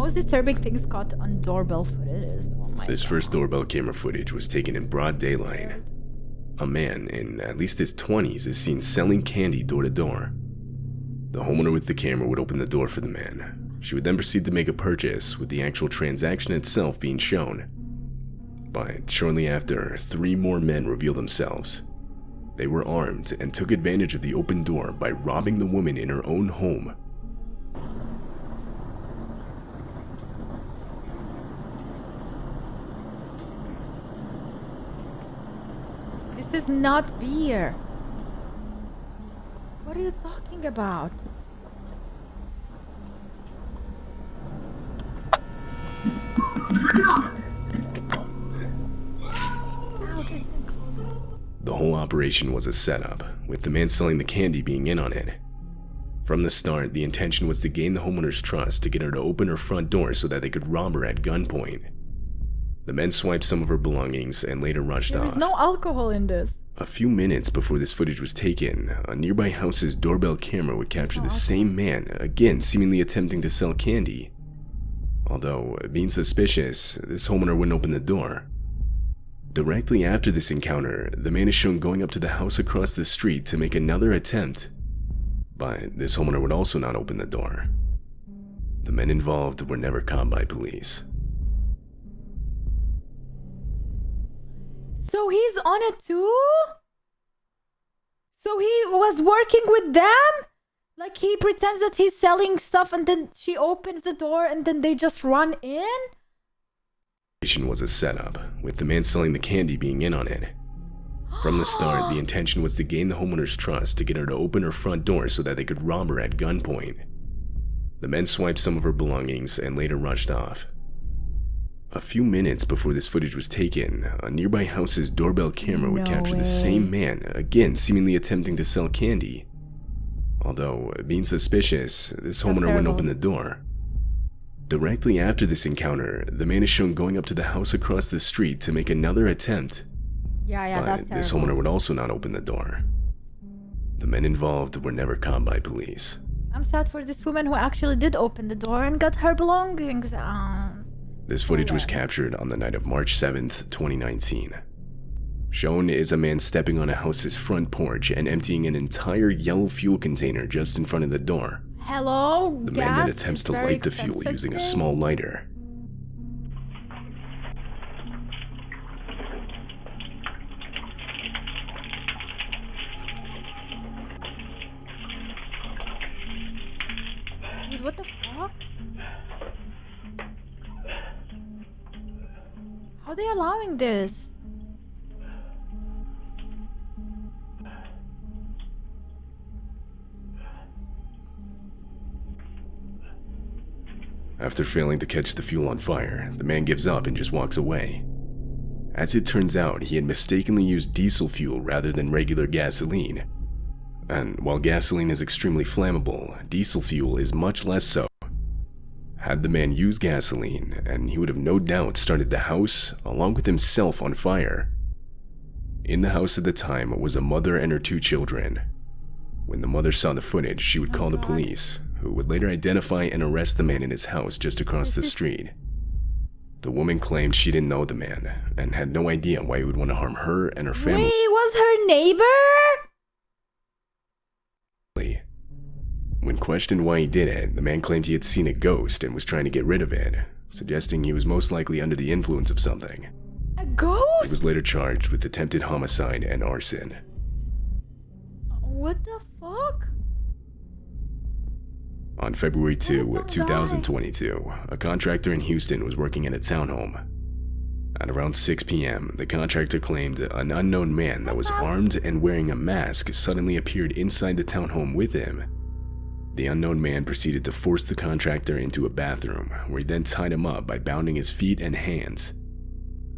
most disturbing things caught on doorbell footage. Oh my This God. first doorbell camera footage was taken in broad daylight. A man in at least his 20s is seen selling candy door to door. The homeowner with the camera would open the door for the man. She would then proceed to make a purchase, with the actual transaction itself being shown. But shortly after, 3 more men revealed themselves. They were armed and took advantage of the open door by robbing the woman in her own home. This is not beer. What are you talking about? Ow, they didn't close it. The whole operation was a setup, with the man selling the candy being in on it. From the start, the intention was to gain the homeowner's trust to get her to open her front door so that they could rob her at gunpoint. The men swiped some of her belongings and later rushed There off. is no alcohol in this. A few minutes before this footage was taken, a nearby house's doorbell camera would capture the same man, again seemingly attempting to sell candy. Although, being suspicious, this homeowner wouldn't open the door. Directly after this encounter, the man is shown going up to the house across the street to make another attempt. But this homeowner would also not open the door. The men involved were never caught by police. So he's on it too? So he was working with them? Like he pretends that he's selling stuff and then she opens the door and then they just run in? The operation was a setup, with the man selling the candy being in on it. From the start, the intention was to gain the homeowner's trust to get her to open her front door so that they could rob her at gunpoint. The men swiped some of her belongings and later rushed off. A few minutes before this footage was taken, a nearby house's doorbell camera would capture the same man, again seemingly attempting to sell candy. Although, being suspicious, this homeowner wouldn't open the door. Directly after this encounter, the man is shown going up to the house across the street to make another attempt. Yeah, that's But this terrible. homeowner would also not open the door. The men involved were never caught by police. I'm sad for this woman who actually did open the door and got her belongings. This footage was captured on the night of March 7th, 2019. Shown is a man stepping on a house's front porch and emptying an entire yellow fuel container just in front of the door. Hello? The man then attempts to light the fuel using a small lighter. Dude, what the fuck? How are they allowing this? After failing to catch the fuel on fire, the man gives up and just walks away. As it turns out, he had mistakenly used diesel fuel rather than regular gasoline. And while gasoline is extremely flammable, diesel fuel is much less so. Had the man used gasoline, and he would have no doubt started the house, along with himself, on fire. In the house at the time was a mother and her 2 children. When the mother saw the footage, she would call the police, who would later identify and arrest the man in his house just across the street. The woman claimed she didn't know the man, and had no idea why he would want to harm her and her family. Wait, was her neighbor? When questioned why he did it, the man claimed he had seen a ghost and was trying to get rid of it, suggesting he was most likely under the influence of something. A He ghost? was later charged with attempted homicide and arson. What the fuck? On February 2, What the 2022, a contractor in Houston was working in a townhome. At around 6 p.m., the contractor claimed an unknown man that was armed and wearing a mask suddenly appeared inside the townhome with him. The unknown man proceeded to force the contractor into a bathroom, where he then tied him up by bounding his feet and hands.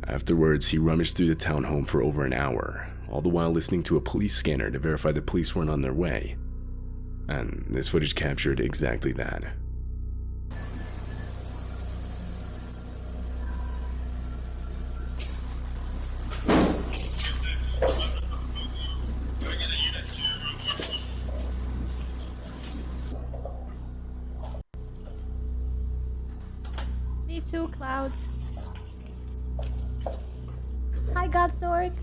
Afterwards, he rummaged through the townhome for over an hour, all the while listening to a police scanner to verify the police weren't on their way. And this footage captured exactly that. too, Clouds. Hi, Godsdork.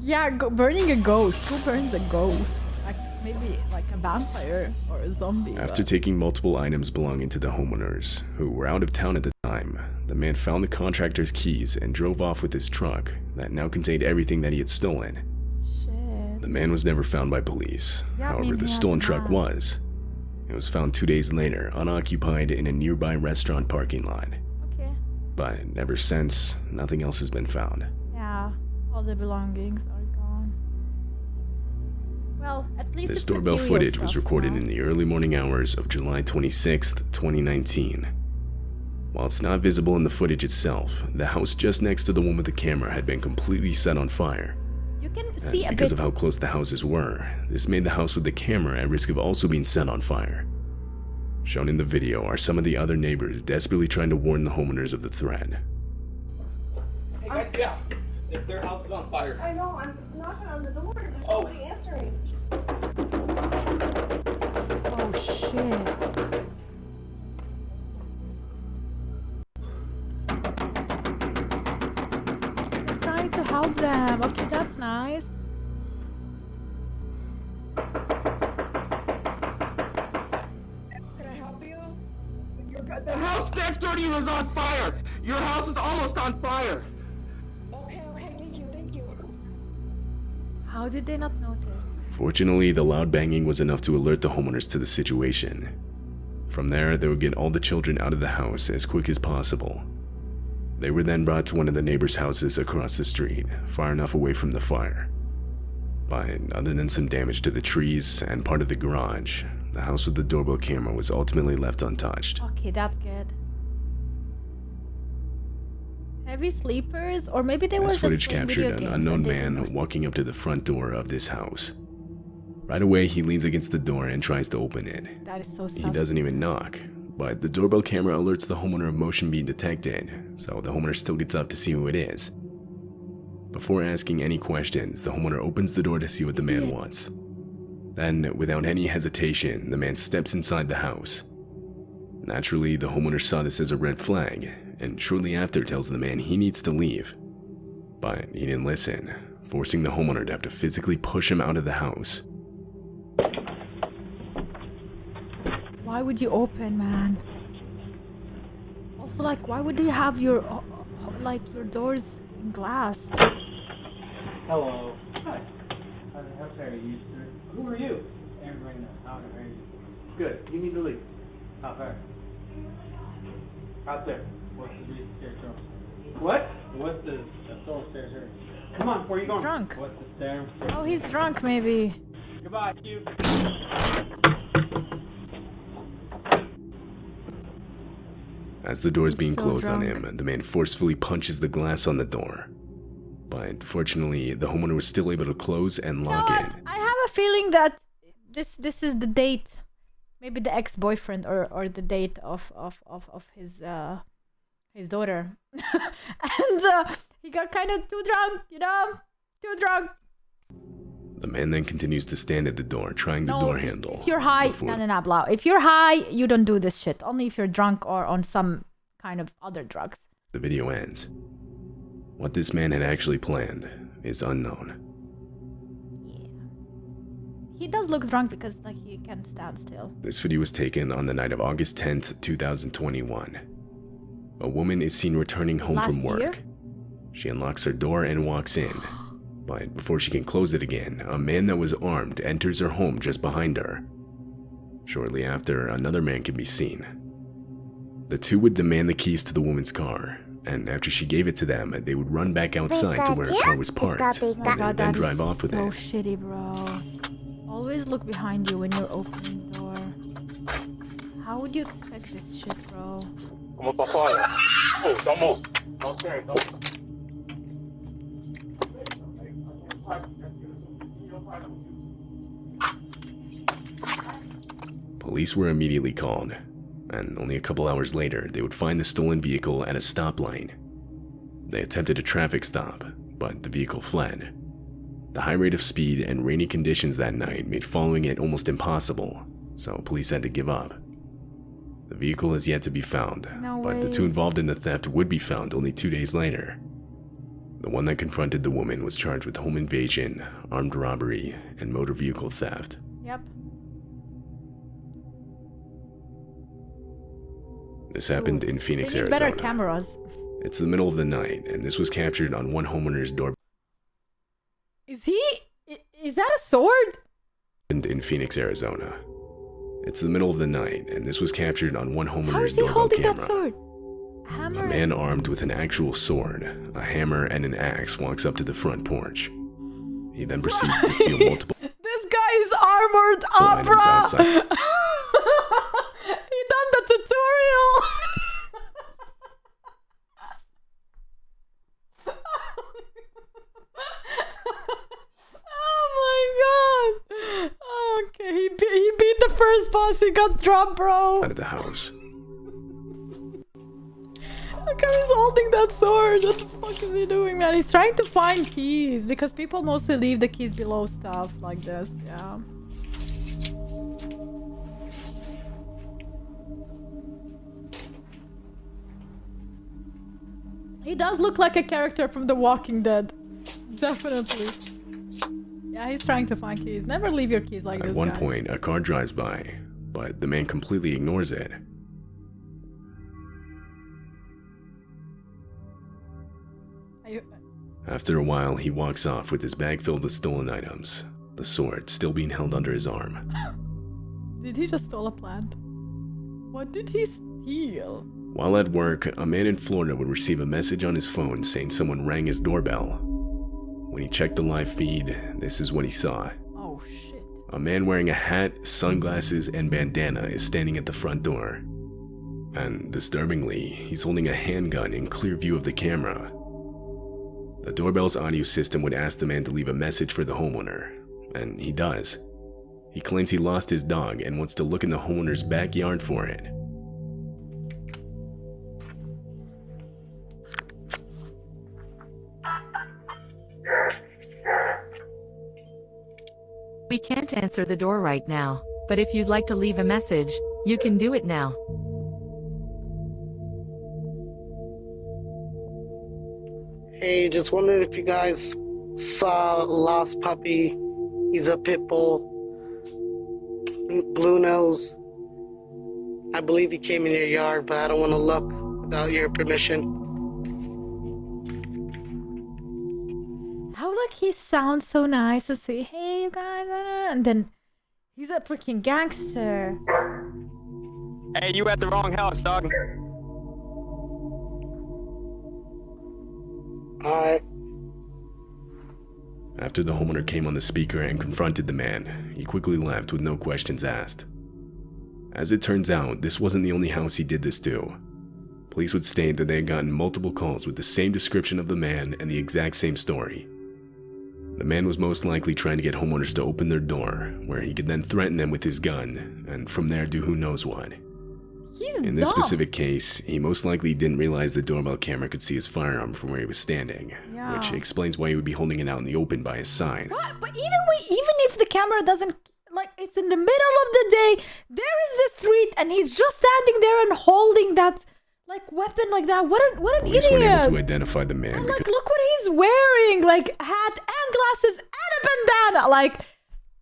Yeah, burning a ghost. Who burns a ghost? Like, maybe like a vampire or a zombie. After taking multiple items belonging to the homeowners, who were out of town at the time, the man found the contractor's keys and drove off with his truck that now contained everything that he had stolen. Shit. The man was never found by police. Yeah, I However, mean, the he stolen has truck not. was. It was found 2 days later, unoccupied in a nearby restaurant parking lot. Okay. But ever since, nothing else has been found. Yeah, all the belongings are gone. Well, at least This it's doorbell material footage was stuff, recorded you know? in the early morning hours of July 26th, 2019. While it's not visible in the footage itself, the house just next to the one with the camera had been completely set on fire. You can And see a because bit. of how close the houses were, this made the house with the camera at risk of also being set on fire. Shown in the video are some of the other neighbors desperately trying to warn the homeowners of the threat. Hey guys, yeah. If their house is on fire. I know, I'm knocking on the door. There's nobody answering. Oh shit. They're trying to help them. Okay, that's nice. Can I help you? The house next door to you is on fire. Your house is almost on fire. Okay, thank you. How did they not notice? Fortunately, the loud banging was enough to alert the homeowners to the situation. From there, they would get all the children out of the house as quick as possible. They were then brought to one of the neighbors' houses across the street, far enough away from the fire. But other than some damage to the trees and part of the garage, the house with the doorbell camera was ultimately left untouched. Okay, that's good. Heavy sleepers? Or maybe they were This just footage playing captured video an games unknown and they didn't man know. walking up to the front door of this house. Right away, he leans against the door and tries to open it. That is so sad. He doesn't even knock, but the doorbell camera alerts the homeowner of motion being detected, so the homeowner still gets up to see who it is. Before asking any questions, the homeowner opens the door to see what the man wants. Then, without any hesitation, the man steps inside the house. Naturally, the homeowner saw this as a red flag, and shortly after tells the man he needs to leave. But he didn't listen, forcing the homeowner to have to physically push him out of the house. Why would you open, man? Also, like, why would you have your your doors in glass? Hello. Hi. How far are you, sir? Who are you? Aaron Marina. How are you? Good. You need to leave. How far? Out there. What's the reason stairs are? What? What's the soul stairs are? Come on, where are you He's going? drunk. What's the stair? Oh, he's drunk, maybe. Goodbye, you. As the door is being so closed on drunk. him, the man forcefully punches the glass on the door. But fortunately, the homeowner was still able to close and You know lock what? it. I have a feeling that this is the date, maybe the ex-boyfriend or the date of his daughter, and he got kind of too drunk, too drunk. The man then continues to stand at the door, trying the door handle. If you're high, before- no, blah. If you're high, you don't do this shit. Only if you're drunk or on some kind of other drugs. The video ends. What this man had actually planned is unknown. Yeah. He does look drunk because like he can't stand still. This video was taken on the night of August 10th, 2021. A woman is seen returning home from Last year? work. She unlocks her door and walks in. But before she can close it again, a man that was armed enters her home just behind her. Shortly after, another man can be seen. The two would demand the keys to the woman's car, and after she gave it to them, they would run back outside to where her car was parked, Oh and my they would god, then that drive is off with so it. shitty, bro. Always look behind you when you're opening the door. How would you expect this shit, bro? Como pra fora. Oh, don't move. Don't stay. Don't. Police were immediately called, and only a couple hours later, they would find the stolen vehicle at a stoplight. They attempted a traffic stop, but the vehicle fled. The high rate of speed and rainy conditions that night made following it almost impossible, so police had to give up. The vehicle is yet to be found, No but the way. two involved in the theft would be found only 2 days later. The one that confronted the woman was charged with home invasion, armed robbery, and motor vehicle theft. Yep. This happened in Phoenix, They need Arizona. better cameras. It's the middle of the night, and this was captured on one homeowner's door. Is that a sword? In Phoenix, Arizona. It's the middle of the night, and this was captured on one How homeowner's is he doorbell holding camera. that sword? A Hammer. man armed with an actual sword, a hammer, and an axe walks up to the front porch. He then proceeds to steal multiple This guy is armored up, items bro. outside. He done the tutorial. Oh my god. Okay, he beat the first boss. He got dropped, bro. Out of the house. Look how he's holding that sword. What the fuck is he doing, man? He's trying to find keys because people mostly leave the keys below stuff like this. Yeah. He does look like a character from The Walking Dead. Definitely. Yeah, he's trying to find keys. Never leave your keys like this, At one guy. point, a car drives by, but the man completely ignores it. Are you... After a while, he walks off with his bag filled with stolen items, the sword still being held under his arm. Did he just steal a plant? What did he steal? While at work, a man in Florida would receive a message on his phone saying someone rang his doorbell. When he checked the live feed, this is what he saw. Oh shit. A man wearing a hat, sunglasses, and bandana is standing at the front door. And disturbingly, he's holding a handgun in clear view of the camera. The doorbell's audio system would ask the man to leave a message for the homeowner, and he does. He claims he lost his dog and wants to look in the homeowner's backyard for it. We can't answer the door right now, but if you'd like to leave a message, you can do it now. Hey, just wondered if you guys saw a lost puppy. He's a pit bull. Blue nose. I believe he came in your yard, but I don't want to look without your permission. How like he sounds so nice and sweet. Hey, you guys, and then he's a freaking gangster. Hey, you at the wrong house, dog. Alright. After the homeowner came on the speaker and confronted the man, he quickly left with no questions asked. As it turns out, this wasn't the only house he did this to. Police would state that they had gotten multiple calls with the same description of the man and the exact same story. The man was most likely trying to get homeowners to open their door, where he could then threaten them with his gun, and from there do who knows what. He's In this dumb. specific case, he most likely didn't realize the doorbell camera could see his firearm from where he was standing, Yeah. which explains why he would be holding it out in the open by his side. What? But either way, even if the camera doesn't, like, it's in the middle of the day, there is the street, and he's just standing there and holding that, like, weapon like that. What an Police weren't able to idiot! identify the man And, like, because look what he's wearing, like, hat and glasses and a bandana. Like,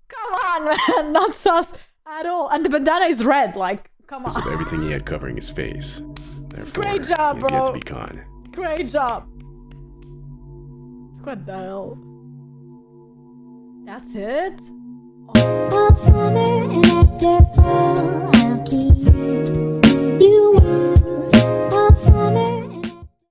come on, man, not sus at all. And the bandana is red, like, come of on. everything he had covering his face. Therefore, Great job, he has yet bro. to be caught. Great job. What the hell? That's it? Oh.